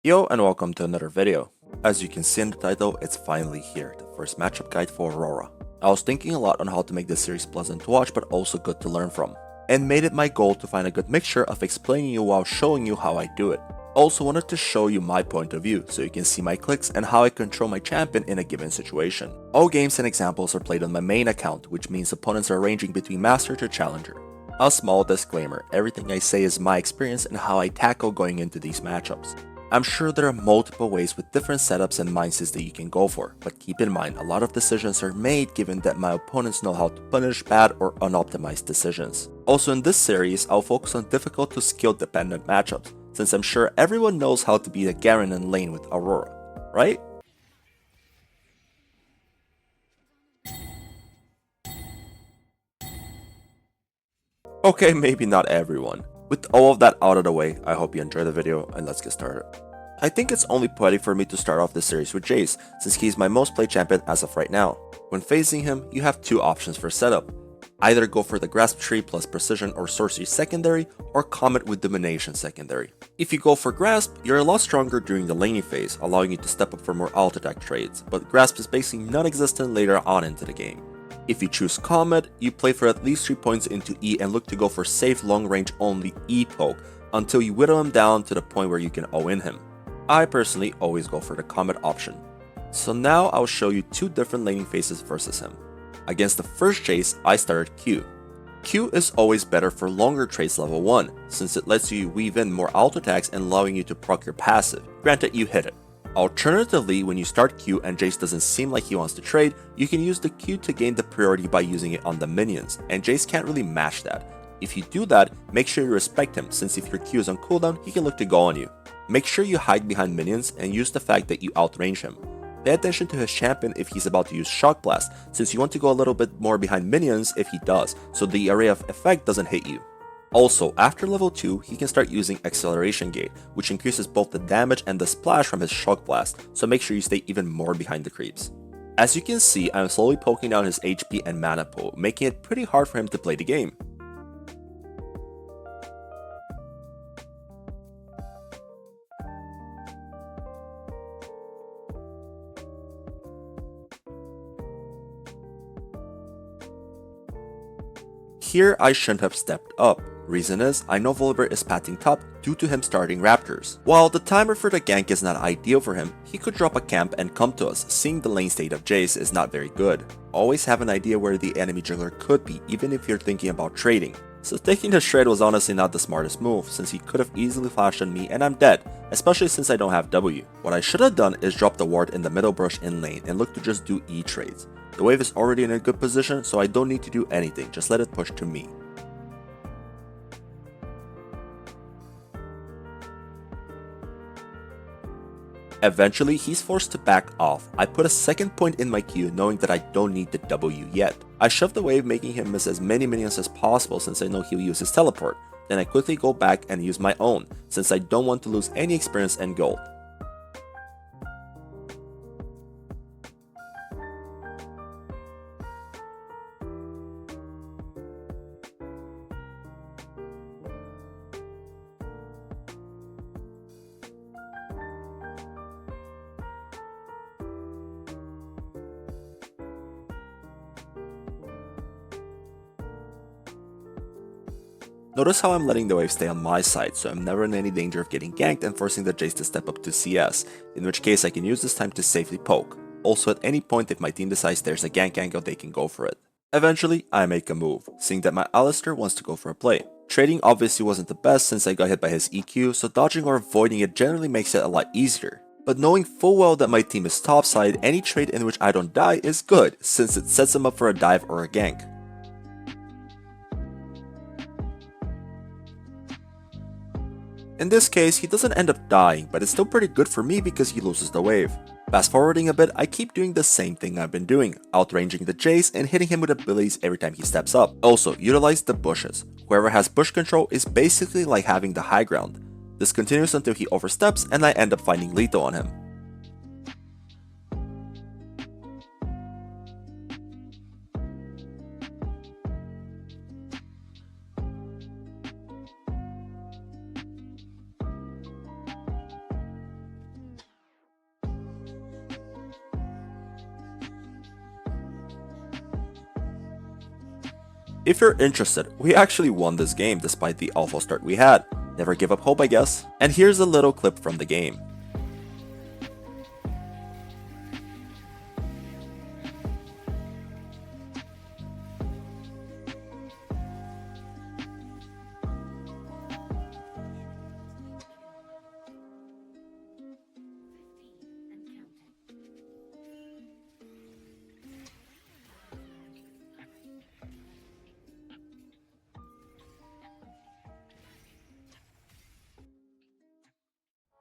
Yo and welcome to another video. As you can see in the title, it's finally here, the first matchup guide for Aurora. I was thinking a lot on how to make this series pleasant to watch but also good to learn from, and made it my goal to find a good mixture of explaining you while showing you how I do it. Also wanted to show you my point of view so you can see my clicks and how I control my champion in a given situation. All games and examples are played on my main account, which means opponents are ranging between master to challenger. A small disclaimer, everything I say is my experience and how I tackle going into these matchups. I'm sure there are multiple ways with different setups and mindsets that you can go for, but keep in mind a lot of decisions are made given that my opponents know how to punish bad or unoptimized decisions. Also in this series, I'll focus on difficult to skill dependent matchups, since I'm sure everyone knows how to beat a Garen in lane with Aurora, right? Okay, maybe not everyone. With all of that out of the way, I hope you enjoyed the video and let's get started. I think it's only poetic for me to start off this series with Jayce, since he's my most played champion as of right now. When facing him, you have two options for setup. Either go for the Grasp Tree plus Precision or Sorcery secondary, or Comet with Domination secondary. If you go for Grasp, you're a lot stronger during the laning phase, allowing you to step up for more alt attack trades, but Grasp is basically non-existent later on into the game. If you choose Comet, you play for at least 3 points into E and look to go for safe long range only E poke until you whittle him down to the point where you can O-in him. I personally always go for the Comet option. So now I'll show you two different laning phases versus him. Against the first Jayce, I started Q. Q is always better for longer trades level 1, since it lets you weave in more alt attacks and allowing you to proc your passive, granted you hit it. Alternatively, when you start Q and Jayce doesn't seem like he wants to trade, you can use the Q to gain the priority by using it on the minions, and Jayce can't really match that. If you do that, make sure you respect him, since if your Q is on cooldown, he can look to go on you. Make sure you hide behind minions and use the fact that you outrange him. Pay attention to his champion if he's about to use Shock Blast, since you want to go a little bit more behind minions if he does, so the array of effect doesn't hit you. Also, after level 2, he can start using Acceleration Gate, which increases both the damage and the splash from his Shock Blast, so make sure you stay even more behind the creeps. As you can see, I'm slowly poking down his HP and mana pool, making it pretty hard for him to play the game. Here I shouldn't have stepped up. Reason is, I know Volibear is patting top due to him starting Raptors. While the timer for the gank is not ideal for him, he could drop a camp and come to us, seeing the lane state of Jayce is not very good. Always have an idea where the enemy jungler could be, even if you're thinking about trading. So taking the shred was honestly not the smartest move, since he could have easily flashed on me and I'm dead, especially since I don't have W. What I should have done is drop the ward in the middle brush in lane and look to just do E trades. The wave is already in a good position, so I don't need to do anything, just let it push to me. Eventually, he's forced to back off. I put a second point in my queue knowing that I don't need the W yet. I shove the wave, making him miss as many minions as possible since I know he'll use his teleport. Then I quickly go back and use my own, since I don't want to lose any experience and gold. Notice how I'm letting the wave stay on my side, so I'm never in any danger of getting ganked and forcing the Jayce to step up to CS, in which case I can use this time to safely poke. Also at any point if my team decides there's a gank angle, they can go for it. Eventually, I make a move, seeing that my Alistair wants to go for a play. Trading obviously wasn't the best since I got hit by his EQ, so dodging or avoiding it generally makes it a lot easier. But knowing full well that my team is topside, any trade in which I don't die is good, since it sets them up for a dive or a gank. In this case, he doesn't end up dying, but it's still pretty good for me because he loses the wave. Fast forwarding a bit, I keep doing the same thing I've been doing, outranging the Jayce and hitting him with abilities every time he steps up. Also, utilize the bushes. Whoever has bush control is basically like having the high ground. This continues until he oversteps and I end up finding lethal on him. If you're interested, we actually won this game despite the awful start we had. Never give up hope, I guess. And here's a little clip from the game.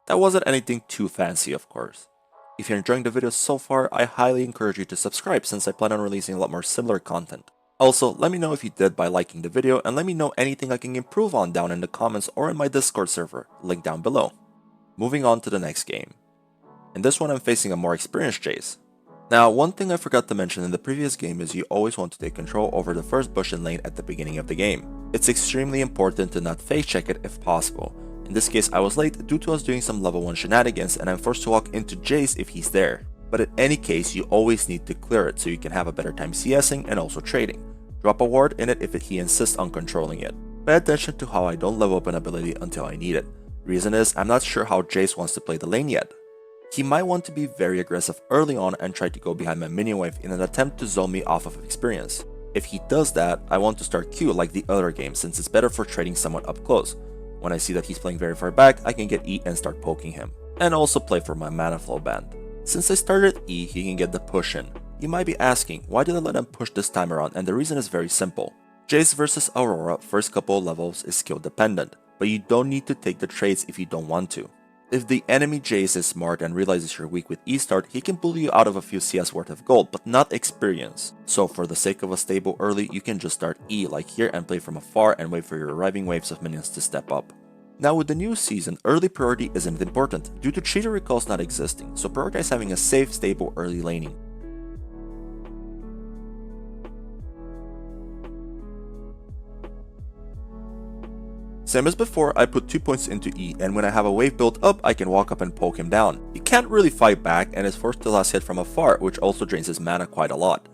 That wasn't anything too fancy, of course. If you're enjoying the video so far, I highly encourage you to subscribe since I plan on releasing a lot more similar content. Also, let me know if you did by liking the video and let me know anything I can improve on down in the comments or in my Discord server, link down below. Moving on to the next game. In this one I'm facing a more experienced Jayce. Now, one thing I forgot to mention in the previous game is you always want to take control over the first bush in lane at the beginning of the game. It's extremely important to not face check it if possible. In this case, I was late due to us doing some level 1 shenanigans and I'm forced to walk into Jayce if he's there. But in any case, you always need to clear it so you can have a better time CSing and also trading. Drop a ward in it if he insists on controlling it. Pay attention to how I don't level up an ability until I need it. Reason is, I'm not sure how Jayce wants to play the lane yet. He might want to be very aggressive early on and try to go behind my minion wave in an attempt to zone me off of experience. If he does that, I want to start Q like the other game since it's better for trading someone up close. When I see that he's playing very far back, I can get E and start poking him. And also play for my mana flow band. Since I started E, he can get the push in. You might be asking, why did I let him push this time around, and the reason is very simple. Jayce versus Aurora first couple levels is skill dependent, but you don't need to take the trades if you don't want to. If the enemy Jayce is smart and realizes you're weak with E start, he can bully you out of a few CS worth of gold, but not experience. So for the sake of a stable early, you can just start E like here and play from afar and wait for your arriving waves of minions to step up. Now with the new season, early priority isn't important due to cheater recalls not existing, so prioritize having a safe, stable early laning. Same as before, I put 2 points into E, and when I have a wave built up, I can walk up and poke him down. He can't really fight back and is forced to last hit from afar, which also drains his mana quite a lot.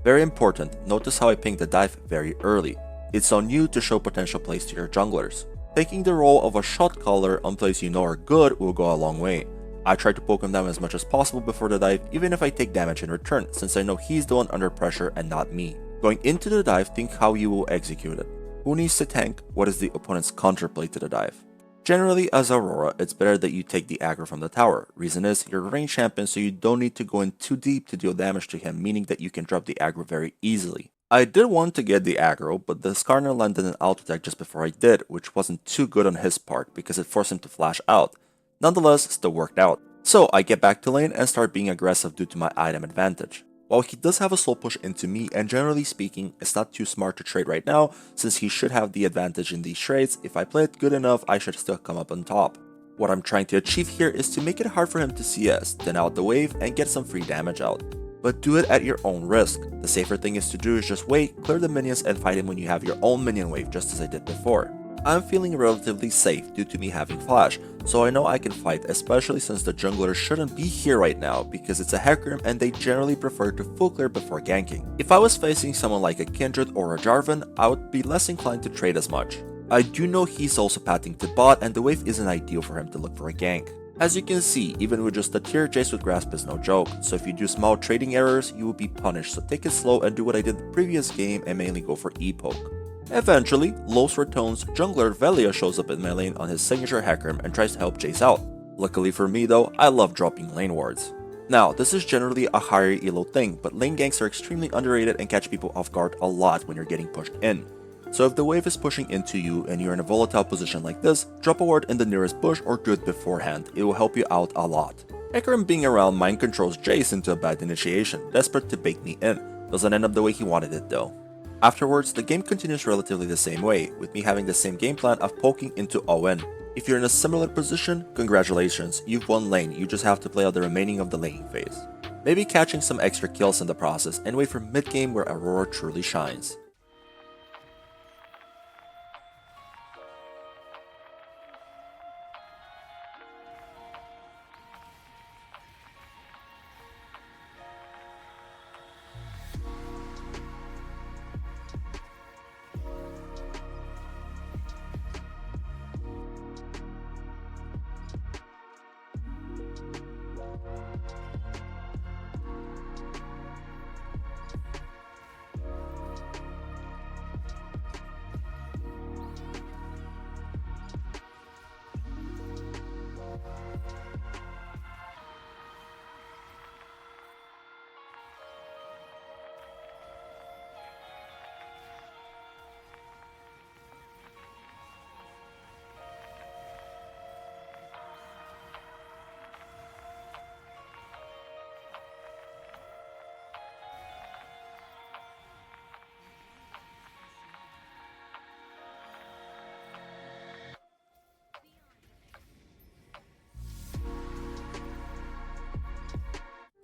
Very important, notice how I ping the dive very early. It's on you to show potential plays to your junglers. Taking the role of a shot caller on plays you know are good will go a long way. I try to poke him down as much as possible before the dive, even if I take damage in return, since I know he's the one under pressure and not me. Going into the dive, think how you will execute it. Who needs to tank? What is the opponent's counterplay to the dive? Generally, as Aurora, it's better that you take the aggro from the tower. Reason is, you're a range champion so you don't need to go in too deep to deal damage to him, meaning that you can drop the aggro very easily. I did want to get the aggro, but the Skarner landed an auto attack just before I did, which wasn't too good on his part because it forced him to flash out. Nonetheless, still worked out. So I get back to lane and start being aggressive due to my item advantage. While he does have a slow push into me, and generally speaking, it's not too smart to trade right now, since he should have the advantage in these trades. If I play it good enough, I should still come up on top. What I'm trying to achieve here is to make it hard for him to CS, thin out the wave, and get some free damage out. But do it at your own risk. The safer thing is to do is just wait, clear the minions, and fight him when you have your own minion wave, just as I did before. I'm feeling relatively safe due to me having flash, so I know I can fight, especially since the jungler shouldn't be here right now because it's a Hecarim and they generally prefer to full clear before ganking. If I was facing someone like a Kindred or a Jarvan, I would be less inclined to trade as much. I do know he's also pathing to bot and the wave isn't ideal for him to look for a gank. As you can see, even with just a tier, Jayce with grasp is no joke, so if you do small trading errors, you will be punished, so take it slow and do what I did the previous game and mainly go for E-poke. Eventually, Los Ratone's jungler Velia shows up in my lane on his signature Hecarim and tries to help Jayce out. Luckily for me though, I love dropping lane wards. Now, this is generally a higher elo thing, but lane ganks are extremely underrated and catch people off guard a lot when you're getting pushed in. So if the wave is pushing into you and you're in a volatile position like this, drop a ward in the nearest bush or do it beforehand, it will help you out a lot. Hecarim being around mind controls Jayce into a bad initiation, desperate to bait me in. Doesn't end up the way he wanted it though. Afterwards, the game continues relatively the same way, with me having the same game plan of poking into Owen. If you're in a similar position, congratulations, you've won lane, you just have to play out the remaining of the laning phase. Maybe catching some extra kills in the process and wait for mid game where Aurora truly shines.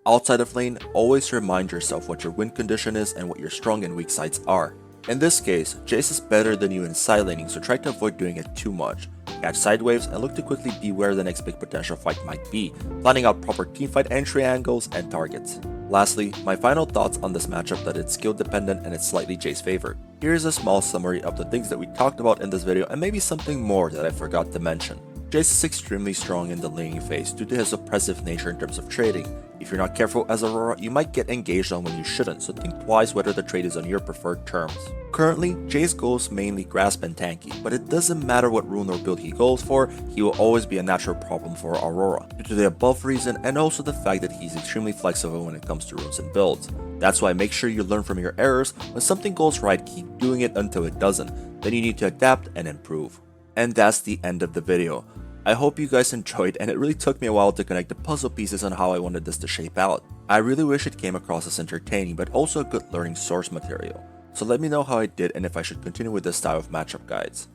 Outside of lane, always remind yourself what your win condition is and what your strong and weak sides are. In this case, Jayce is better than you in side laning, so try to avoid doing it too much. Catch side waves and look to quickly be where the next big potential fight might be, planning out proper teamfight entry angles and targets. Lastly, my final thoughts on this matchup that it's skill dependent and it's slightly Jayce favored. Here's a small summary of the things that we talked about in this video and maybe something more that I forgot to mention. Jayce is extremely strong in the laning phase due to his oppressive nature in terms of trading. If you're not careful as Aurora, you might get engaged on when you shouldn't, so think twice whether the trade is on your preferred terms. Currently, Jayce goes mainly grasp and tanky, but it doesn't matter what rune or build he goes for, he will always be a natural problem for Aurora, due to the above reason and also the fact that he's extremely flexible when it comes to runes and builds. That's why make sure you learn from your errors. When something goes right, keep doing it until it doesn't, then you need to adapt and improve. And that's the end of the video. I hope you guys enjoyed, and it really took me a while to connect the puzzle pieces on how I wanted this to shape out. I really wish it came across as entertaining but also a good learning source material. So let me know how I did and if I should continue with this style of matchup guides.